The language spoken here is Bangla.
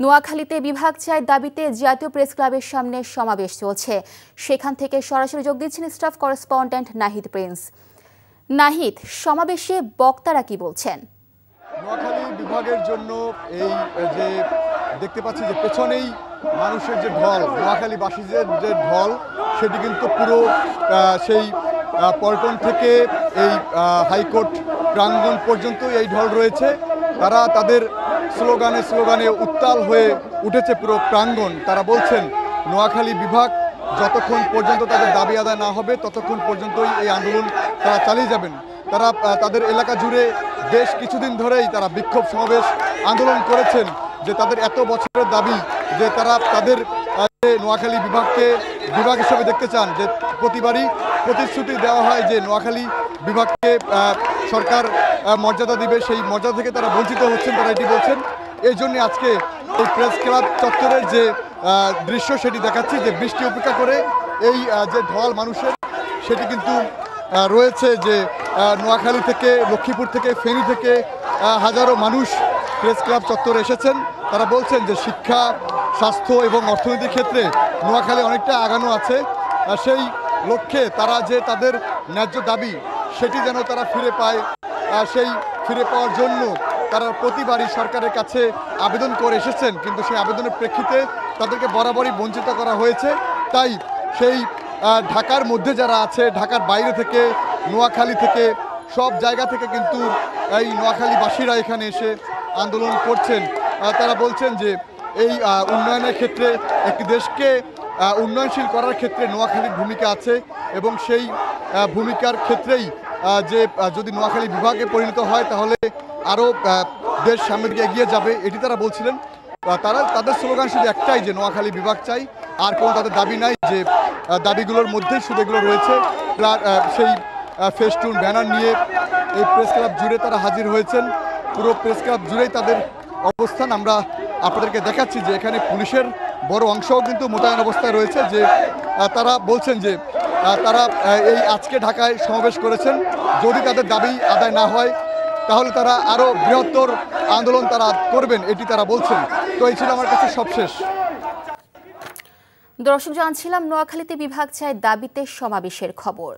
নোয়াখালীতে বিভাগ চাই দাবিতে জাতীয় প্রেস ক্লাবের সামনে সমাবেশ চলছে। সেখান থেকে সরাসরি যোগ দিচ্ছেন staff correspondent Nahid Prince. Nahid, সমাবেশে বক্তারা কি বলছেন? নোয়াখালী বিভাগের জন্য এই যে দেখতে পাচ্ছি যে পেছনেই মানুষের যে ঢল, নোয়াখালীবাসীদের যে ঢল, সেটি কিন্তু পুরো সেই পল্টন থেকে এই হাইকোর্ট প্রাঙ্গণ পর্যন্ত এই ঢল রয়েছে। তারা তাদের স্লোগানে উত্তাল হয়ে উঠেছে পুরো প্রাঙ্গণ। তারা বলছেন নোয়াখালী বিভাগ যতক্ষণ পর্যন্ত তাদের দাবি আদায় না হবে ততক্ষণ পর্যন্তই এই আন্দোলন তারা চালিয়ে যাবেন। তারা তাদের এলাকা জুড়ে বেশ কিছুদিন ধরেই তারা বিক্ষোভ সমাবেশ আন্দোলন করেছেন যে তাদের এত বছরের দাবি যে তারা তাদের নোয়াখালী বিভাগকে বিভাগ হিসেবে দেখতে চান। যে প্রতিবারই প্রতিশ্রুতি দেওয়া হয় যে নোয়াখালী বিভাগকে সরকার মর্যাদা দিবে, সেই মর্যাদা থেকে তারা বঞ্চিত হচ্ছেন, তারা এটি বলছেন। এই জন্য আজকে এই প্রেস ক্লাব চত্বরের যে দৃশ্য সেটি দেখাচ্ছি যে বৃষ্টি উপেক্ষা করে এই যে ঢল মানুষের সেটি কিন্তু রয়েছে। যে নোয়াখালী থেকে, লক্ষ্মীপুর থেকে, ফেনী থেকে হাজারো মানুষ প্রেস ক্লাব চত্বরে এসেছেন। তারা বলছেন যে শিক্ষা, স্বাস্থ্য এবং অর্থনীতির ক্ষেত্রে নোয়াখালী অনেকটা আগানো আছে। সেই লক্ষ্যে তারা যে তাদের ন্যায্য দাবি সেটি যেন তারা ফিরে পায়, সেই ফিরে পাওয়ার জন্য তারা প্রতিবারই সরকারের কাছে আবেদন করে এসেছেন, কিন্তু সেই আবেদনের প্রেক্ষিতে তাদেরকে বরাবরই বঞ্চিত করা হয়েছে। তাই সেই ঢাকার মধ্যে যারা আছে, ঢাকার বাইরে থেকে, নোয়াখালী থেকে, সব জায়গা থেকে কিন্তু এই নোয়াখালীবাসীরা এখানে এসে আন্দোলন করছেন। তারা বলছেন যে এই উন্নয়নের ক্ষেত্রে, একটি দেশকে উন্নয়নশীল করার ক্ষেত্রে নোয়াখালীর ভূমিকা আছে এবং সেই ভূমিকার ক্ষেত্রেই যে যদি নোয়াখালী বিভাগে পরিণত হয় তাহলে আরও দেশ সামনের দিকে এগিয়ে যাবে, এটি তারা বলছিলেন। তাদের স্লোগান শুধু একটাই যে নোয়াখালী বিভাগ চাই, আর কোনো তাদের দাবি নাই। যে দাবিগুলোর মধ্যেই শুধু এগুলো রয়েছে। সেই ফেস্টুন ব্যানার নিয়ে এই প্রেস ক্লাব জুড়ে তারা হাজির হয়েছেন। পুরো প্রেস ক্লাব জুড়েই তাদের অবস্থান। আমরা আপনাদেরকে দেখাচ্ছি যে এখানে পুলিশের বড় অংশও কিন্তু মোতায়েন অবস্থায় রয়েছে। যে তারা বলছেন যে তারা এই আজকে ঢাকায় সমাবেশ করেছেন, যদি তাদের দাবি আদায় না হয় তাহলে তারা আরও বৃহত্তর আন্দোলন তারা করবেন, এটি তারা বলছেন। তো এই ছিল আমার কাছে সবশেষ। দর্শক, জানছিলাম নোয়াখালীতে বিভাগ চাই দাবিতে সমাবেশের খবর।